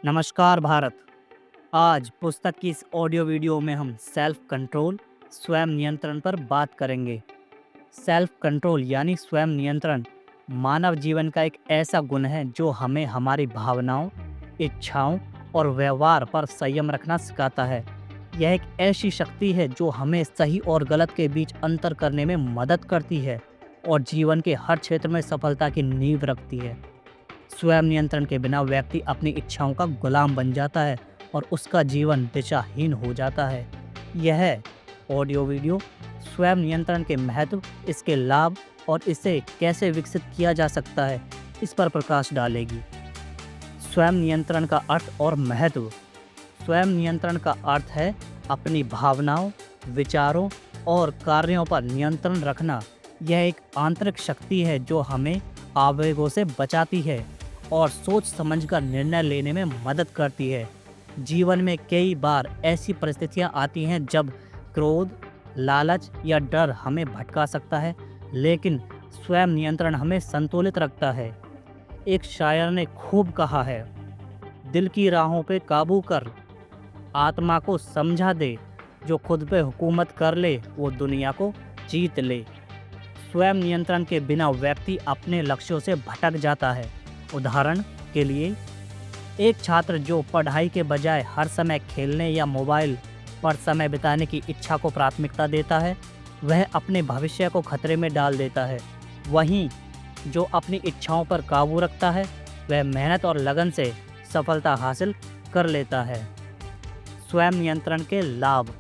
नमस्कार भारत। आज पुस्तक की इस ऑडियो वीडियो में हम सेल्फ कंट्रोल स्वयं नियंत्रण पर बात करेंगे। सेल्फ कंट्रोल यानी स्वयं नियंत्रण मानव जीवन का एक ऐसा गुण है जो हमें हमारी भावनाओं, इच्छाओं और व्यवहार पर संयम रखना सिखाता है। यह एक ऐसी शक्ति है जो हमें सही और गलत के बीच अंतर करने में मदद करती है और जीवन के हर क्षेत्र में सफलता की नींव रखती है। स्वयं नियंत्रण के बिना व्यक्ति अपनी इच्छाओं का गुलाम बन जाता है और उसका जीवन दिशाहीन हो जाता है। यह ऑडियो वीडियो स्वयं नियंत्रण के महत्व, इसके लाभ और इसे कैसे विकसित किया जा सकता है, इस पर प्रकाश डालेगी। स्वयं नियंत्रण का अर्थ और महत्व। स्वयं नियंत्रण का अर्थ है अपनी भावनाओं, विचारों और कार्यों पर नियंत्रण रखना। यह एक आंतरिक शक्ति है जो हमें आवेगों से बचाती है और सोच समझकर निर्णय लेने में मदद करती है। जीवन में कई बार ऐसी परिस्थितियां आती हैं जब क्रोध, लालच या डर हमें भटका सकता है, लेकिन स्वयं नियंत्रण हमें संतुलित रखता है। एक शायर ने खूब कहा है, दिल की राहों पे काबू कर, आत्मा को समझा दे, जो खुद पे हुकूमत कर ले वो दुनिया को जीत ले। स्वयं नियंत्रण के बिना व्यक्ति अपने लक्ष्यों से भटक जाता है। उदाहरण के लिए, एक छात्र जो पढ़ाई के बजाय हर समय खेलने या मोबाइल पर समय बिताने की इच्छा को प्राथमिकता देता है, वह अपने भविष्य को खतरे में डाल देता है। वहीं जो अपनी इच्छाओं पर काबू रखता है, वह मेहनत और लगन से सफलता हासिल कर लेता है। स्वयं नियंत्रण के लाभ।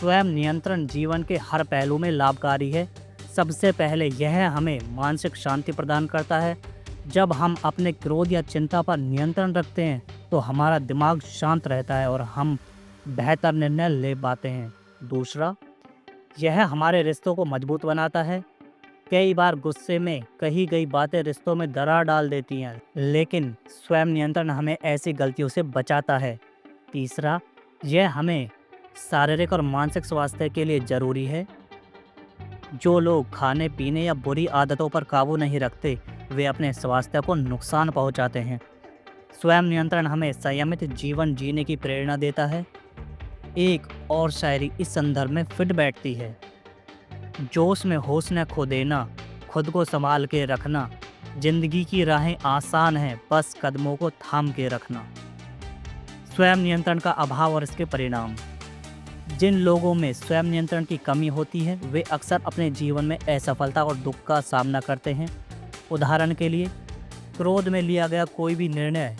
स्वयं नियंत्रण जीवन के हर पहलू में लाभकारी है। सबसे पहले यह हमें मानसिक शांति प्रदान करता है। जब हम अपने क्रोध या चिंता पर नियंत्रण रखते हैं तो हमारा दिमाग शांत रहता है और हम बेहतर निर्णय ले पाते हैं। दूसरा, यह हमारे रिश्तों को मजबूत बनाता है। कई बार गुस्से में कही गई बातें रिश्तों में दरार डाल देती हैं, लेकिन स्वयं नियंत्रण हमें ऐसी गलतियों से बचाता है। तीसरा, यह हमें शारीरिक और मानसिक स्वास्थ्य के लिए ज़रूरी है। जो लोग खाने पीने या बुरी आदतों पर काबू नहीं रखते, वे अपने स्वास्थ्य को नुकसान पहुंचाते हैं। स्वयं नियंत्रण हमें संयमित जीवन जीने की प्रेरणा देता है। एक और शायरी इस संदर्भ में फिट बैठती है, जोश में होश न खो देना, खुद को संभाल के रखना, जिंदगी की राहें आसान हैं, बस कदमों को थाम के रखना। स्वयं नियंत्रण का अभाव और इसके परिणाम। जिन लोगों में स्वयं नियंत्रण की कमी होती है, वे अक्सर अपने जीवन में असफलता और दुख का सामना करते हैं। उदाहरण के लिए, क्रोध में लिया गया कोई भी निर्णय,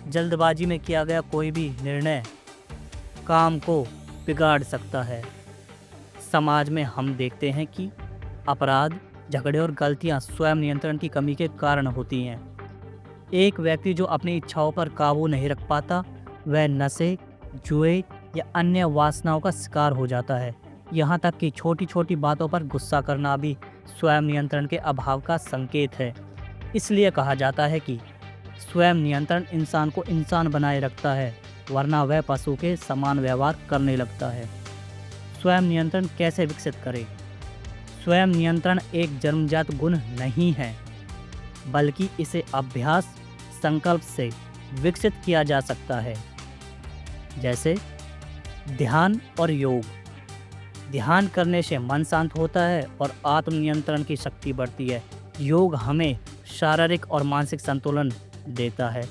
जल्दबाजी में किया गया कोई भी निर्णय काम को बिगाड़ सकता है। समाज में हम देखते हैं कि अपराध, झगड़े और गलतियां स्वयं नियंत्रण की कमी के कारण होती हैं। एक व्यक्ति जो अपनी इच्छाओं पर काबू नहीं रख पाता, वह नशे, जुए या अन्य वासनाओं का शिकार हो जाता है। यहाँ तक कि छोटी छोटी बातों पर गुस्सा करना भी स्वयं नियंत्रण के अभाव का संकेत है। इसलिए कहा जाता है कि स्वयं नियंत्रण इंसान को इंसान बनाए रखता है, वरना वह पशु के समान व्यवहार करने लगता है। स्वयं नियंत्रण कैसे विकसित करें? स्वयं नियंत्रण एक जन्मजात गुण नहीं है, बल्कि इसे अभ्यास, संकल्प से विकसित किया जा सकता है। जैसे ध्यान और योग। ध्यान करने से मन शांत होता है और आत्मनियंत्रण की शक्ति बढ़ती है। योग हमें शारीरिक और मानसिक संतुलन देता है।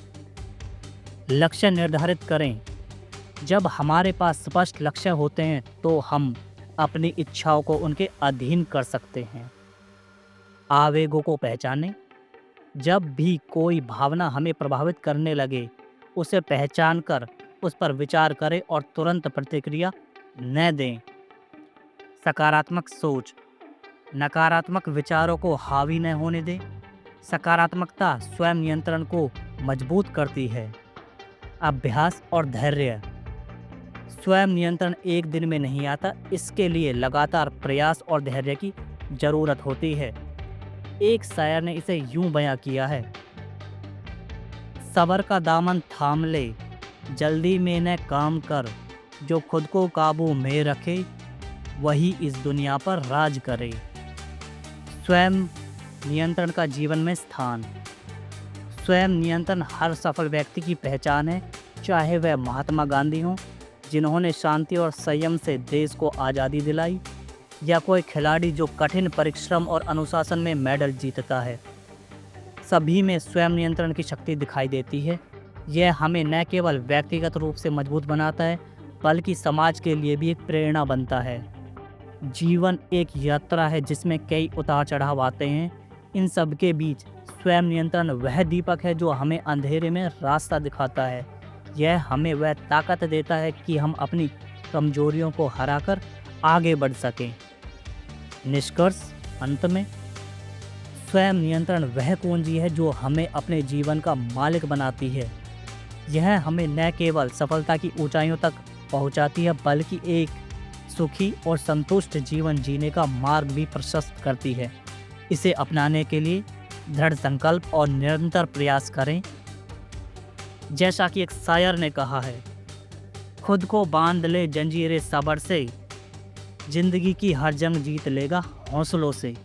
लक्ष्य निर्धारित करें। जब हमारे पास स्पष्ट लक्ष्य होते हैं तो हम अपनी इच्छाओं को उनके अधीन कर सकते हैं। आवेगों को पहचानें। जब भी कोई भावना हमें प्रभावित करने लगे, उसे पहचान कर उस पर विचार करें और तुरंत प्रतिक्रिया न दें। सकारात्मक सोच। नकारात्मक विचारों को हावी न होने दें। सकारात्मकता स्वयं नियंत्रण को मजबूत करती है। अभ्यास और धैर्य। स्वयं नियंत्रण एक दिन में नहीं आता, इसके लिए लगातार प्रयास और धैर्य की जरूरत होती है। एक शायर ने इसे यूं बयां किया है, सब्र का दामन थाम ले, जल्दी में न काम कर, जो खुद को काबू में रखे वही इस दुनिया पर राज करे। स्वयं नियंत्रण का जीवन में स्थान। स्वयं नियंत्रण हर सफल व्यक्ति की पहचान है। चाहे वह महात्मा गांधी हों, जिन्होंने शांति और संयम से देश को आज़ादी दिलाई, या कोई खिलाड़ी जो कठिन परिश्रम और अनुशासन में मेडल जीतता है। सभी में स्वयं नियंत्रण की शक्ति दिखाई देती है। यह हमें न केवल व्यक्तिगत रूप से मजबूत बनाता है, बल्कि समाज के लिए भी एक प्रेरणा बनता है। जीवन एक यात्रा है जिसमें कई उतार चढ़ाव आते हैं। इन सब के बीच स्वयं नियंत्रण वह दीपक है जो हमें अंधेरे में रास्ता दिखाता है। यह हमें वह ताकत देता है कि हम अपनी कमजोरियों को हराकर आगे बढ़ सकें। निष्कर्ष अंत में, स्वयं नियंत्रण वह कुंजी है जो हमें अपने जीवन का मालिक बनाती है। यह हमें न केवल सफलता की ऊंचाइयों तक पहुंचाती है, बल्कि एक सुखी और संतुष्ट जीवन जीने का मार्ग भी प्रशस्त करती है। इसे अपनाने के लिए दृढ़ संकल्प और निरंतर प्रयास करें। जैसा कि एक शायर ने कहा है, खुद को बांध ले जंजीरें सब्र से, जिंदगी की हर जंग जीत लेगा हौसलों से।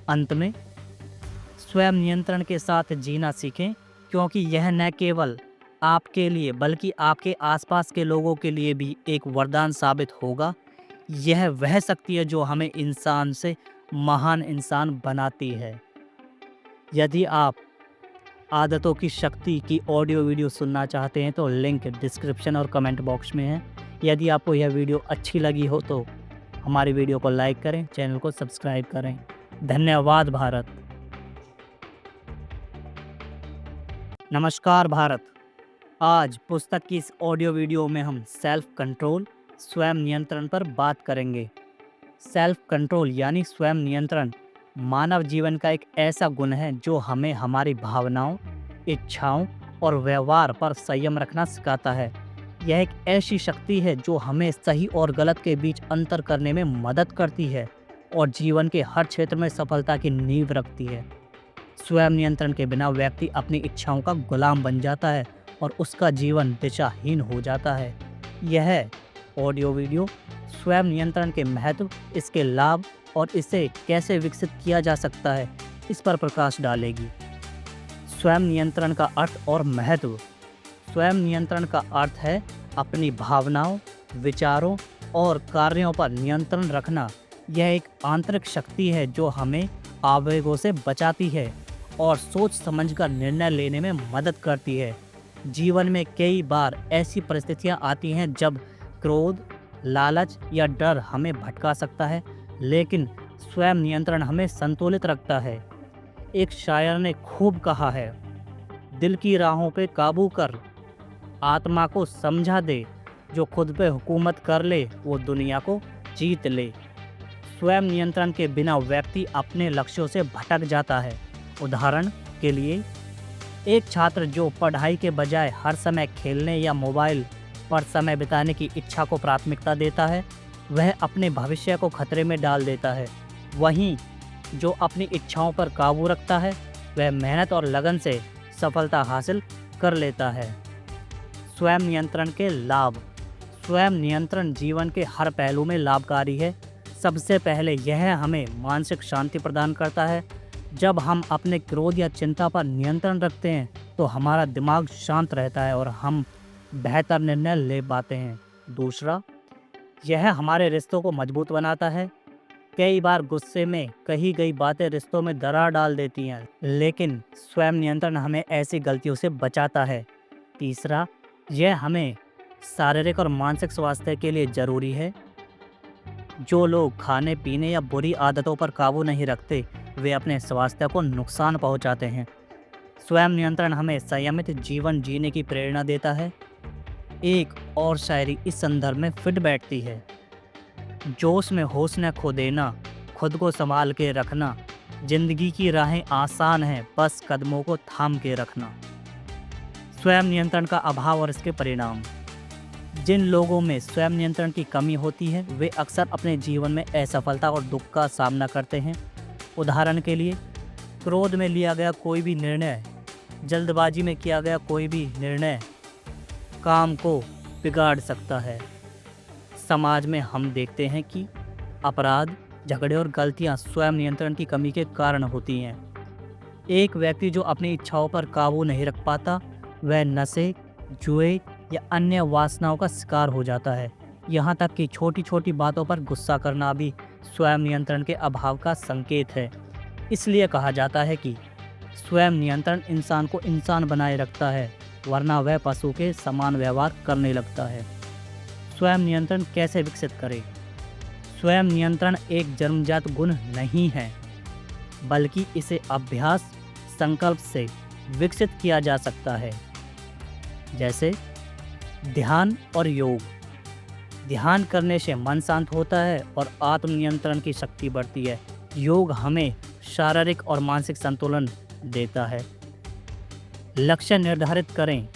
अंत में, स्वयं नियंत्रण के साथ जीना सीखें, क्योंकि यह न केवल आपके लिए बल्कि आपके आसपास के लोगों के लिए भी एक वरदान साबित होगा। यह वह शक्ति है जो हमें इंसान से महान इंसान बनाती है। यदि आप आदतों की शक्ति की ऑडियो वीडियो सुनना चाहते हैं तो लिंक डिस्क्रिप्शन और कमेंट बॉक्स में है। यदि आपको यह वीडियो अच्छी लगी हो तो हमारी वीडियो को लाइक करें, चैनल को सब्सक्राइब करें। धन्यवाद भारत। नमस्कार भारत। आज पुस्तक की इस ऑडियो वीडियो में हम सेल्फ कंट्रोल, स्वयं नियंत्रण पर बात करेंगे। सेल्फ कंट्रोल यानी स्वयं नियंत्रण मानव जीवन का एक ऐसा गुण है जो हमें हमारी भावनाओं, इच्छाओं और व्यवहार पर संयम रखना सिखाता है। यह एक ऐसी शक्ति है जो हमें सही और गलत के बीच अंतर करने में मदद करती है और जीवन के हर क्षेत्र में सफलता की नींव रखती है। स्वयं नियंत्रण के बिना व्यक्ति अपनी इच्छाओं का गुलाम बन जाता है और उसका जीवन दिशाहीन हो जाता है। यह ऑडियो वीडियो स्वयं नियंत्रण के महत्व, इसके लाभ और इसे कैसे विकसित किया जा सकता है, इस पर प्रकाश डालेगी। स्वयं नियंत्रण का अर्थ और महत्व। स्वयं नियंत्रण का अर्थ है अपनी भावनाओं, विचारों और कार्यों पर नियंत्रण रखना। यह एक आंतरिक शक्ति है जो हमें आवेगों से बचाती है और सोच समझकर निर्णय लेने में मदद करती है। जीवन में कई बार ऐसी परिस्थितियां आती हैं जब क्रोध, लालच या डर हमें भटका सकता है, लेकिन स्वयं नियंत्रण हमें संतुलित रखता है। एक शायर ने खूब कहा है, दिल की राहों पे काबू कर, आत्मा को समझा दे, जो खुद पे हुकूमत कर ले वो दुनिया को जीत ले। स्वयं नियंत्रण के बिना व्यक्ति अपने लक्ष्यों से भटक जाता है। उदाहरण के लिए, एक छात्र जो पढ़ाई के बजाय हर समय खेलने या मोबाइल पर समय बिताने की इच्छा को प्राथमिकता देता है, वह अपने भविष्य को खतरे में डाल देता है। वहीं जो अपनी इच्छाओं पर काबू रखता है, वह मेहनत और लगन से सफलता हासिल कर लेता है। स्वयं नियंत्रण के लाभ। स्वयं नियंत्रण जीवन के हर पहलू में लाभकारी है। सबसे पहले यह हमें मानसिक शांति प्रदान करता है। जब हम अपने क्रोध या चिंता पर नियंत्रण रखते हैं तो हमारा दिमाग शांत रहता है और हम बेहतर निर्णय ले पाते हैं। दूसरा, यह हमारे रिश्तों को मजबूत बनाता है। कई बार गुस्से में कही गई बातें रिश्तों में दरार डाल देती हैं, लेकिन स्वयं नियंत्रण हमें ऐसी गलतियों से बचाता है। तीसरा, यह हमें शारीरिक और मानसिक स्वास्थ्य के लिए जरूरी है। जो लोग खाने पीने या बुरी आदतों पर काबू नहीं रखते, वे अपने स्वास्थ्य को नुकसान पहुंचाते हैं। स्वयं नियंत्रण हमें संयमित जीवन जीने की प्रेरणा देता है। एक और शायरी इस संदर्भ में फिट बैठती है, जोश में होश न खो देना, खुद को संभाल के रखना, जिंदगी की राहें आसान हैं, बस कदमों को थाम के रखना। स्वयं नियंत्रण का अभाव और इसके परिणाम। जिन लोगों में स्वयं नियंत्रण की कमी होती है, वे अक्सर अपने जीवन में असफलता और दुख का सामना करते हैं। उदाहरण के लिए, क्रोध में लिया गया कोई भी निर्णय, जल्दबाजी में किया गया कोई भी निर्णय काम को बिगाड़ सकता है। समाज में हम देखते हैं कि अपराध, झगड़े और गलतियां स्वयं नियंत्रण की कमी के कारण होती हैं। एक व्यक्ति जो अपनी इच्छाओं पर काबू नहीं रख पाता, वह नशे, जुए या अन्य वासनाओं का शिकार हो जाता है। यहाँ तक कि छोटी छोटी बातों पर गुस्सा करना भी स्वयं नियंत्रण के अभाव का संकेत है। इसलिए कहा जाता है कि स्वयं नियंत्रण इंसान को इंसान बनाए रखता है, वरना वह पशु के समान व्यवहार करने लगता है। स्वयं नियंत्रण कैसे विकसित करें? स्वयं नियंत्रण एक जन्मजात गुण नहीं है, बल्कि इसे अभ्यास, संकल्प से विकसित किया जा सकता है। जैसे ध्यान और योग। ध्यान करने से मन शांत होता है और आत्मनियंत्रण की शक्ति बढ़ती है। योग हमें शारीरिक और मानसिक संतुलन देता है। लक्ष्य निर्धारित करें।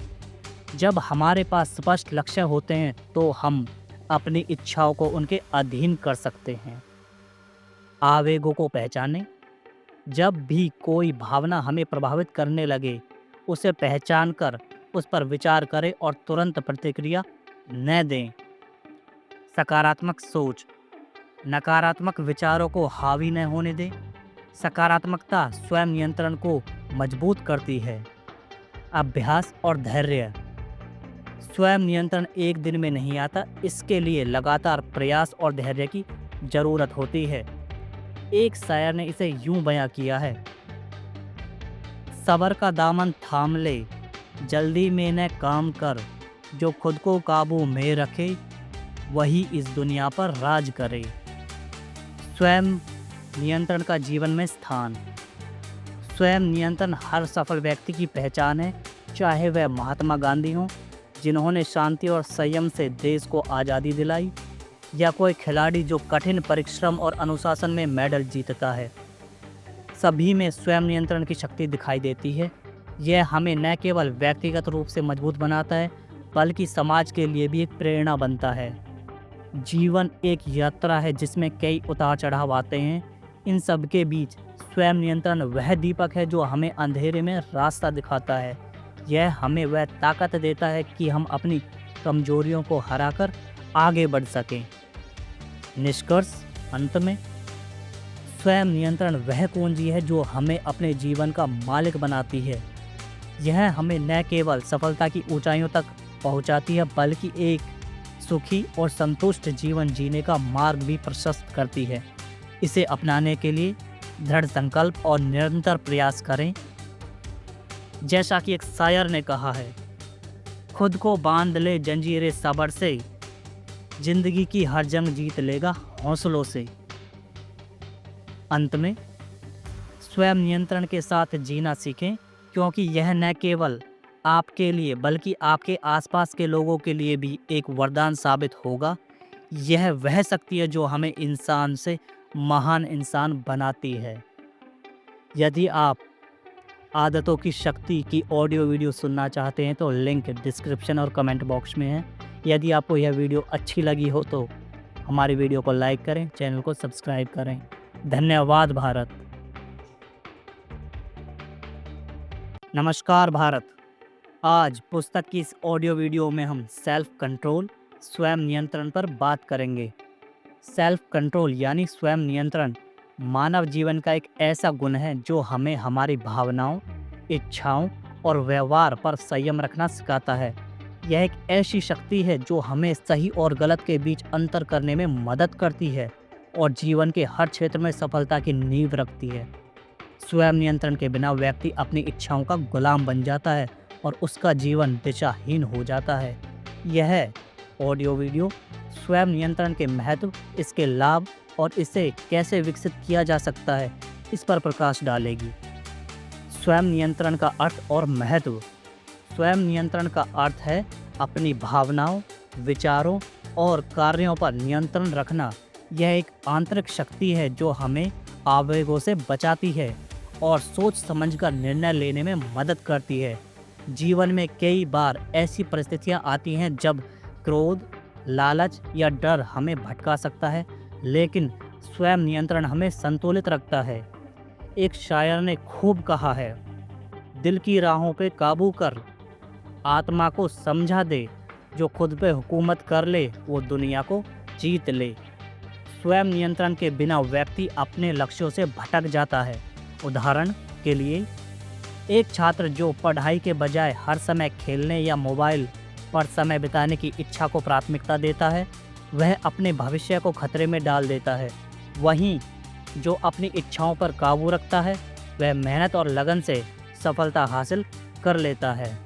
जब हमारे पास स्पष्ट लक्ष्य होते हैं तो हम अपनी इच्छाओं को उनके अधीन कर सकते हैं। आवेगों को पहचानें। जब भी कोई भावना हमें प्रभावित करने लगे, उसे पहचान कर उस पर विचार करें और तुरंत प्रतिक्रिया न दें। सकारात्मक सोच। नकारात्मक विचारों को हावी न होने दें। सकारात्मकता स्वयं नियंत्रण को मजबूत करती है। अभ्यास और धैर्य। स्वयं नियंत्रण एक दिन में नहीं आता, इसके लिए लगातार प्रयास और धैर्य की जरूरत होती है। एक शायर ने इसे यूं बयां किया है, सब्र का दामन थाम ले, जल्दी में न काम कर, जो खुद को काबू में रखे वही इस दुनिया पर राज करे। स्वयं नियंत्रण का जीवन में स्थान। स्वयं नियंत्रण हर सफल व्यक्ति की पहचान है, चाहे वह महात्मा गांधी हों, जिन्होंने शांति और संयम से देश को आज़ादी दिलाई, या कोई खिलाड़ी जो कठिन परिश्रम और अनुशासन में मेडल जीतता है। सभी में स्वयं नियंत्रण की शक्ति दिखाई देती है। यह हमें न केवल व्यक्तिगत रूप से मजबूत बनाता है, बल्कि समाज के लिए भी एक प्रेरणा बनता है। जीवन एक यात्रा है जिसमें कई उतार चढ़ाव आते हैं। इन सब के बीच स्वयं नियंत्रण वह दीपक है जो हमें अंधेरे में रास्ता दिखाता है। यह हमें वह ताकत देता है कि हम अपनी कमजोरियों को हराकर आगे बढ़ सकें। निष्कर्ष अंत में, स्वयं नियंत्रण वह कुंजी है जो हमें अपने जीवन का मालिक बनाती है। यह हमें न केवल सफलता की ऊंचाइयों तक पहुंचाती है, बल्कि एक सुखी और संतुष्ट जीवन जीने का मार्ग भी प्रशस्त करती है। इसे अपनाने के लिए दृढ़ संकल्प और निरंतर प्रयास करें। जैसा कि एक शायर ने कहा है, खुद को बांध ले जंजीरें सब्र से, जिंदगी की हर जंग जीत लेगा हौसलों से। अंत में, स्वयं नियंत्रण के साथ जीना सीखें, क्योंकि यह न केवल आपके लिए बल्कि आपके आसपास के लोगों के लिए भी एक वरदान साबित होगा। यह वह शक्ति है जो हमें इंसान से महान इंसान बनाती है। यदि आप आदतों की शक्ति की ऑडियो वीडियो सुनना चाहते हैं तो लिंक डिस्क्रिप्शन और कमेंट बॉक्स में है। यदि आपको यह वीडियो अच्छी लगी हो तो हमारी वीडियो को लाइक करें, चैनल को सब्सक्राइब करें। धन्यवाद भारत। नमस्कार भारत। आज पुस्तक की इस ऑडियो वीडियो में हम सेल्फ कंट्रोल, स्वयं नियंत्रण पर बात करेंगे। सेल्फ कंट्रोल यानी स्वयं नियंत्रण मानव जीवन का एक ऐसा गुण है जो हमें हमारी भावनाओं, इच्छाओं और व्यवहार पर संयम रखना सिखाता है। यह एक ऐसी शक्ति है जो हमें सही और गलत के बीच अंतर करने में मदद करती है और जीवन के हर क्षेत्र में सफलता की नींव रखती है। स्वयं नियंत्रण के बिना व्यक्ति अपनी इच्छाओं का गुलाम बन जाता है और उसका जीवन दिशाहीन हो जाता है। यह ऑडियो वीडियो स्वयं नियंत्रण के महत्व, इसके लाभ और इसे कैसे विकसित किया जा सकता है, इस पर प्रकाश डालेगी। स्वयं नियंत्रण का अर्थ और महत्व। स्वयं नियंत्रण का अर्थ है अपनी भावनाओं, विचारों और कार्यों पर नियंत्रण रखना। यह एक आंतरिक शक्ति है जो हमें आवेगों से बचाती है और सोच समझकर निर्णय लेने में मदद करती है। जीवन में कई बार ऐसी परिस्थितियां आती हैं जब क्रोध, लालच या डर हमें भटका सकता है, लेकिन स्वयं नियंत्रण हमें संतुलित रखता है। एक शायर ने खूब कहा है, दिल की राहों पे काबू कर, आत्मा को समझा दे, जो खुद पे हुकूमत कर ले वो दुनिया को जीत ले। स्वयं नियंत्रण के बिना व्यक्ति अपने लक्ष्यों से भटक जाता है। उदाहरण के लिए, एक छात्र जो पढ़ाई के बजाय हर समय खेलने या मोबाइल पर समय बिताने की इच्छा को प्राथमिकता देता है, वह अपने भविष्य को खतरे में डाल देता है। वहीं जो अपनी इच्छाओं पर काबू रखता है, वह मेहनत और लगन से सफलता हासिल कर लेता है।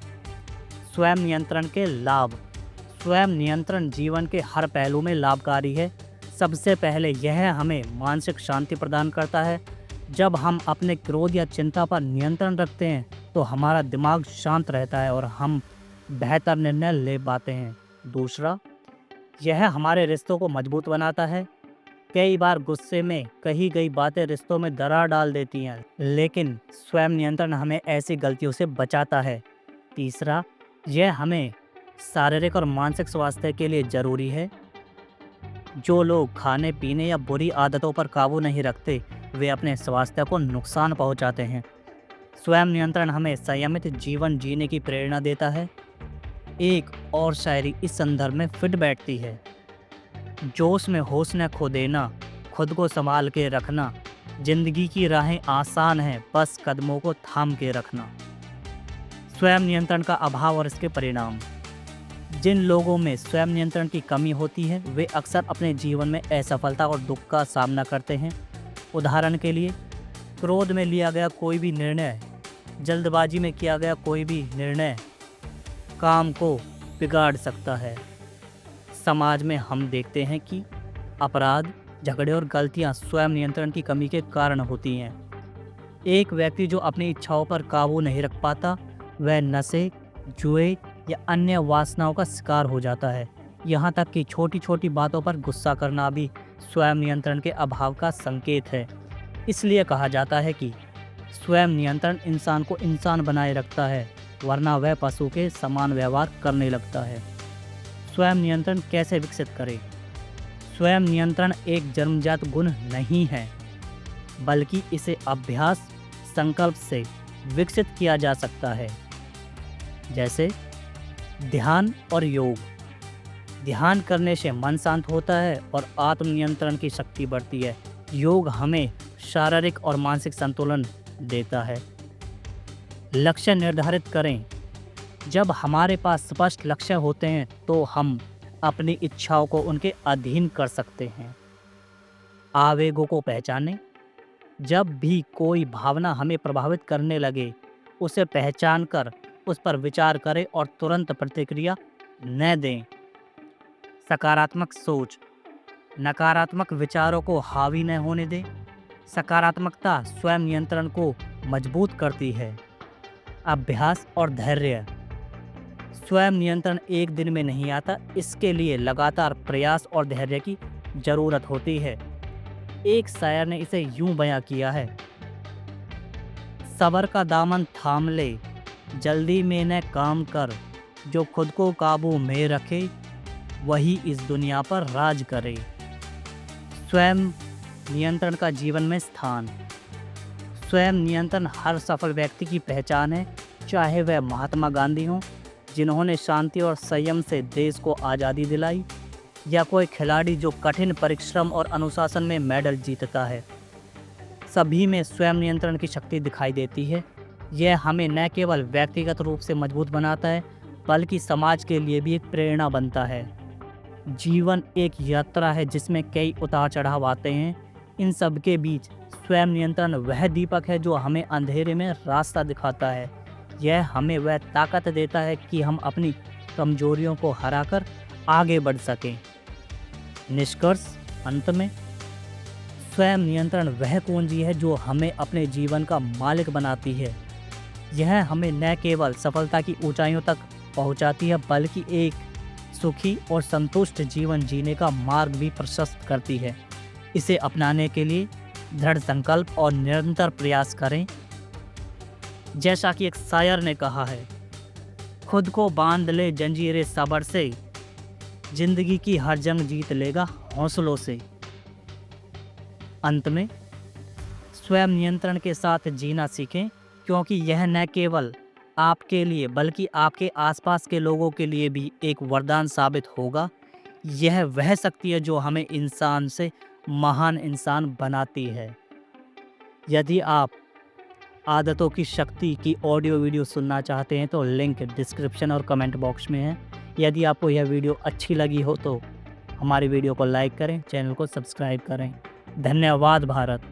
स्वयं नियंत्रण के लाभ। स्वयं नियंत्रण जीवन के हर पहलू में लाभकारी है। सबसे पहले यह हमें मानसिक शांति प्रदान करता है। जब हम अपने क्रोध या चिंता पर नियंत्रण रखते हैं तो हमारा दिमाग शांत रहता है और हम बेहतर निर्णय ले पाते हैं। दूसरा, यह हमारे रिश्तों को मजबूत बनाता है। कई बार गुस्से में कही गई बातें रिश्तों में दरार डाल देती हैं, लेकिन स्वयं नियंत्रण हमें ऐसी गलतियों से बचाता है। तीसरा, यह हमें शारीरिक और मानसिक स्वास्थ्य के लिए जरूरी है। जो लोग खाने पीने या बुरी आदतों पर काबू नहीं रखते, वे अपने स्वास्थ्य को नुकसान पहुंचाते हैं। स्वयं नियंत्रण हमें संयमित जीवन जीने की प्रेरणा देता है। एक और शायरी इस संदर्भ में फिट बैठती है। जोश में होश न खो देना, खुद को संभाल के रखना, जिंदगी की राहें आसान हैं, बस कदमों को थाम के रखना। स्वयं नियंत्रण का अभाव और इसके परिणाम। जिन लोगों में स्वयं नियंत्रण की कमी होती है, वे अक्सर अपने जीवन में असफलता और दुख का सामना करते हैं। उदाहरण के लिए, क्रोध में लिया गया कोई भी निर्णय, जल्दबाजी में किया गया कोई भी निर्णय काम को बिगाड़ सकता है। समाज में हम देखते हैं कि अपराध, झगड़े और गलतियां स्वयं नियंत्रण की कमी के कारण होती हैं। एक व्यक्ति जो अपनी इच्छाओं पर काबू नहीं रख पाता, वह नशे, जुए या अन्य वासनाओं का शिकार हो जाता है। यहाँ तक कि छोटी छोटी बातों पर गुस्सा करना भी स्वयं नियंत्रण के अभाव का संकेत है। इसलिए कहा जाता है कि स्वयं नियंत्रण इंसान को इंसान बनाए रखता है, वरना वह पशु के समान व्यवहार करने लगता है। स्वयं नियंत्रण कैसे विकसित करें? स्वयं नियंत्रण एक जन्मजात गुण नहीं है, बल्कि इसे अभ्यास, संकल्प से विकसित किया जा सकता है। जैसे ध्यान और योग। ध्यान करने से मन शांत होता है और आत्मनियंत्रण की शक्ति बढ़ती है। योग हमें शारीरिक और मानसिक संतुलन देता है। लक्ष्य निर्धारित करें। जब हमारे पास स्पष्ट लक्ष्य होते हैं तो हम अपनी इच्छाओं को उनके अधीन कर सकते हैं। आवेगों को पहचानें। जब भी कोई भावना हमें प्रभावित करने लगे, उसे पहचान कर उस पर विचार करें और तुरंत प्रतिक्रिया न दें। सकारात्मक सोच। नकारात्मक विचारों को हावी न होने दें। सकारात्मकता स्वयं नियंत्रण को मजबूत करती है। अभ्यास और धैर्य। स्वयं नियंत्रण एक दिन में नहीं आता, इसके लिए लगातार प्रयास और धैर्य की जरूरत होती है। एक शायर ने इसे यूं बयां किया है, सब्र का दामन थाम ले, जल्दी में न काम कर, जो खुद को काबू में रखे, वही इस दुनिया पर राज करे। स्वयं नियंत्रण का जीवन में स्थान। स्वयं नियंत्रण हर सफल व्यक्ति की पहचान है, चाहे वह महात्मा गांधी हों, जिन्होंने शांति और संयम से देश को आज़ादी दिलाई, या कोई खिलाड़ी जो कठिन परिश्रम और अनुशासन में मेडल जीतता है। सभी में स्वयं नियंत्रण की शक्ति दिखाई देती है। यह हमें न केवल व्यक्तिगत रूप से मजबूत बनाता है, बल्कि समाज के लिए भी एक प्रेरणा बनता है। जीवन एक यात्रा है जिसमें कई उतार चढ़ाव आते हैं। इन सब के बीच स्वयं नियंत्रण वह दीपक है जो हमें अंधेरे में रास्ता दिखाता है। यह हमें वह ताकत देता है कि हम अपनी कमजोरियों को हराकर आगे बढ़ सकें। निष्कर्ष अंत में, स्वयं नियंत्रण वह कुंजी है जो हमें अपने जीवन का मालिक बनाती है। यह हमें न केवल सफलता की ऊंचाइयों तक पहुंचाती है, बल्कि एक सुखी और संतुष्ट जीवन जीने का मार्ग भी प्रशस्त करती है। इसे अपनाने के लिए दृढ़ संकल्प और निरंतर प्रयास करें। जैसा कि एक शायर ने कहा है, खुद को बांध ले जंजीरें सब्र से, जिंदगी की हर जंग जीत लेगा हौसलों से। अंत में, स्वयं नियंत्रण के साथ जीना सीखें, क्योंकि यह न केवल आपके लिए बल्कि आपके आसपास के लोगों के लिए भी एक वरदान साबित होगा। यह वह शक्ति है जो हमें इंसान से महान इंसान बनाती है। यदि आप आदतों की शक्ति की ऑडियो वीडियो सुनना चाहते हैं तो लिंक डिस्क्रिप्शन और कमेंट बॉक्स में है। यदि आपको यह वीडियो अच्छी लगी हो तो हमारी वीडियो को लाइक करें, चैनल को सब्सक्राइब करें। धन्यवाद भारत।